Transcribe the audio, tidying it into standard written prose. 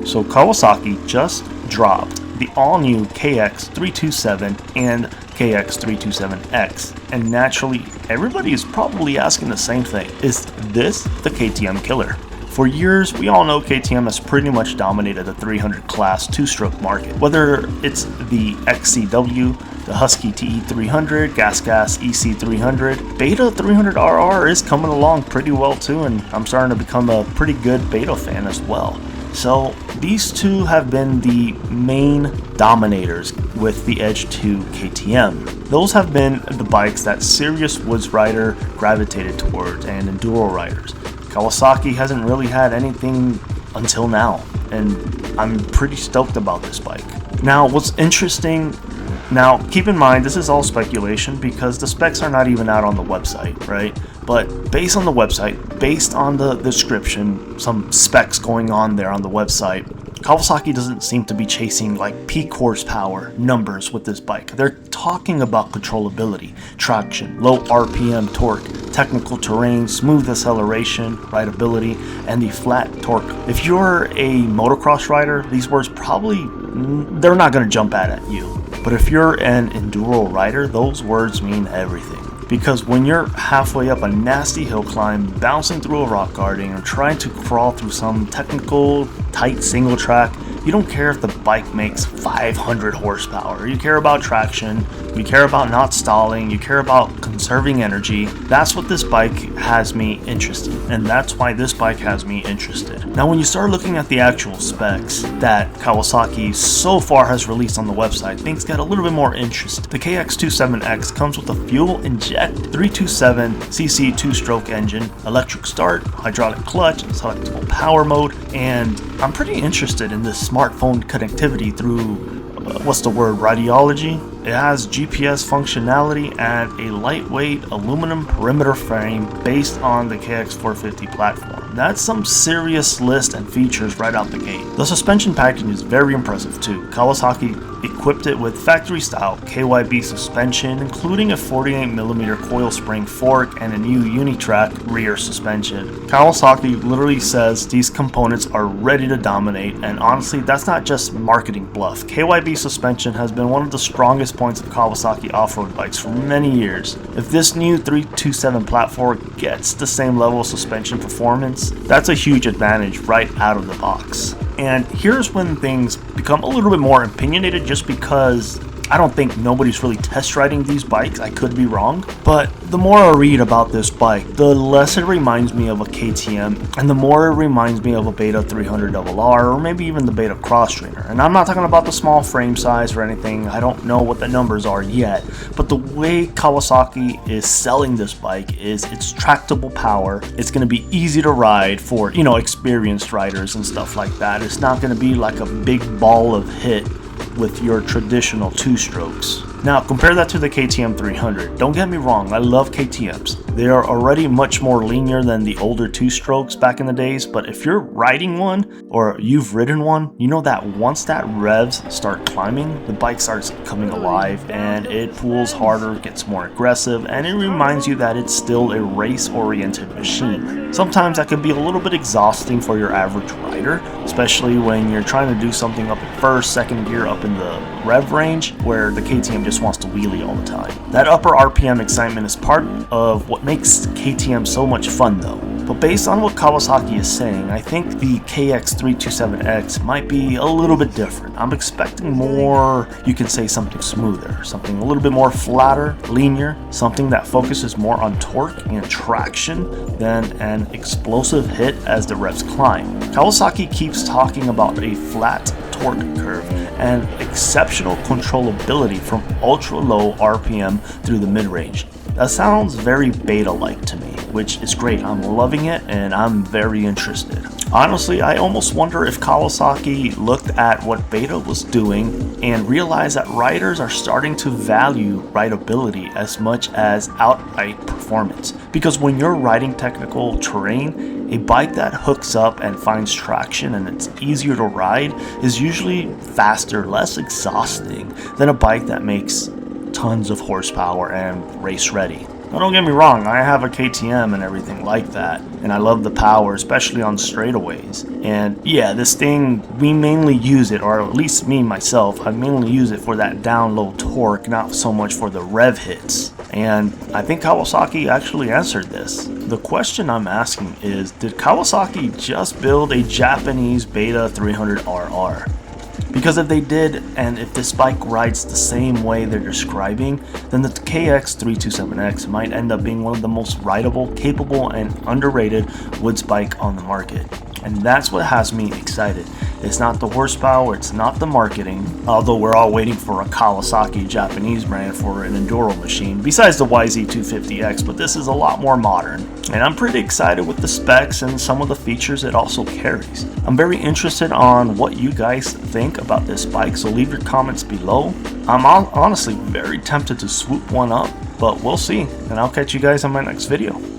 So Kawasaki just dropped the all-new KX327 and KX327X, and naturally everybody is probably asking the same thing: is this the KTM killer? For years, we all know KTM has pretty much dominated the 300 class two-stroke market. Whether it's the XCW, the Husky TE300, Gas EC300, Beta 300RR is coming along pretty well too, and I'm starting to become a pretty good Beta fan as well. So these two have been the main dominators with the Edge 2 KTM. Those have been the bikes that serious woods rider gravitated towards and enduro riders. Kawasaki hasn't really had anything until now, and I'm pretty stoked about this bike. Now, what's interesting, now keep in mind this is all speculation because the specs are not even out on the website, right? But based on the website, based on the description, some specs going on there on the website, Kawasaki doesn't seem to be chasing like peak horsepower numbers with this bike. They're talking about controllability, traction, low RPM torque, technical terrain, smooth acceleration, rideability, and the flat torque. If you're a motocross rider, these words probably, they're not going to jump out at you. But if you're an enduro rider, those words mean everything. Because when you're halfway up a nasty hill climb, bouncing through a rock garden, or trying to crawl through some technical, tight single track, you don't care if the bike makes 500 horsepower. You care about traction, you care about not stalling, you care about conserving energy. That's what this bike has me interested, and that's why this bike has me interested. Now, when you start looking at the actual specs that Kawasaki so far has released on the website, things get a little bit more interesting. The KX27X comes with a fuel-inject 327cc two-stroke engine, electric start, hydraulic clutch, selectable power mode, and I'm pretty interested in this smartphone connectivity through radiology. It has GPS functionality and a lightweight aluminum perimeter frame based on the KX450 platform. That's some serious list and features right out the gate. The suspension packaging is very impressive too. Kawasaki equipped it with factory style KYB suspension, including a 48mm coil spring fork and a new Unitrack rear suspension. Kawasaki literally says these components are ready to dominate, and honestly, that's not just marketing bluff. KYB suspension has been one of the strongest points of Kawasaki off-road bikes for many years. If this new 327 platform gets the same level of suspension performance, that's a huge advantage right out of the box. And here's when things become a little bit more opinionated, just because I don't think nobody's really test riding these bikes. I could be wrong, but the more I read about this bike, the less it reminds me of a KTM, and the more it reminds me of a Beta 300RR, or maybe even the Beta Cross Trainer. And I'm not talking about the small frame size or anything. I don't know what the numbers are yet, but the way Kawasaki is selling this bike is it's tractable power. It's going to be easy to ride for, experienced riders and stuff like that. It's not going to be like a big ball of hit with your traditional two strokes. Now compare that to the KTM 300. Don't get me wrong, I love KTMs. They are already much more linear than the older two strokes back in the days, but if you're riding one or you've ridden one, you know that once that revs start climbing, the bike starts coming alive and it pulls harder, gets more aggressive, and it reminds you that it's still a race-oriented machine. Sometimes that can be a little bit exhausting for your average rider, especially when you're trying to do something up in first, second gear, up in the rev range, where the KTM just wants to wheelie all the time. That upper RPM excitement is part of what makes KTM so much fun though. But based on what Kawasaki is saying, I think the KX327X might be a little bit different. I'm expecting more, you could say something smoother, something a little bit more flatter, linear, something that focuses more on torque and traction than an explosive hit as the revs climb. Kawasaki keeps talking about a flat torque curve and exceptional controllability from ultra low RPM through the mid-range. That sounds very beta-like to me, which is great. I'm loving it and I'm very interested. Honestly, I almost wonder if Kawasaki looked at what Beta was doing and realized that riders are starting to value rideability as much as outright performance. Because when you're riding technical terrain, a bike that hooks up and finds traction and it's easier to ride is usually faster, less exhausting than a bike that makes tons of horsepower and race ready. Now don't get me wrong, I have a KTM and everything like that, and I love the power, especially on straightaways. And yeah, this thing, we mainly use it, or at least me myself, I mainly use it for that down low torque, not so much for the rev hits. And I think Kawasaki actually answered this. The question I'm asking is, did Kawasaki just build a Japanese Beta 300RR? Because if they did, and if this bike rides the same way they're describing, then the KX327X might end up being one of the most rideable, capable, and underrated woods bike on the market. And that's what has me excited. It's not the horsepower, it's not the marketing, although we're all waiting for a Kawasaki Japanese brand for an enduro machine, besides the YZ250X, but this is a lot more modern. And I'm pretty excited with the specs and some of the features it also carries. I'm very interested on what you guys think about this bike, so leave your comments below. I'm honestly very tempted to swoop one up, but we'll see, and I'll catch you guys on my next video.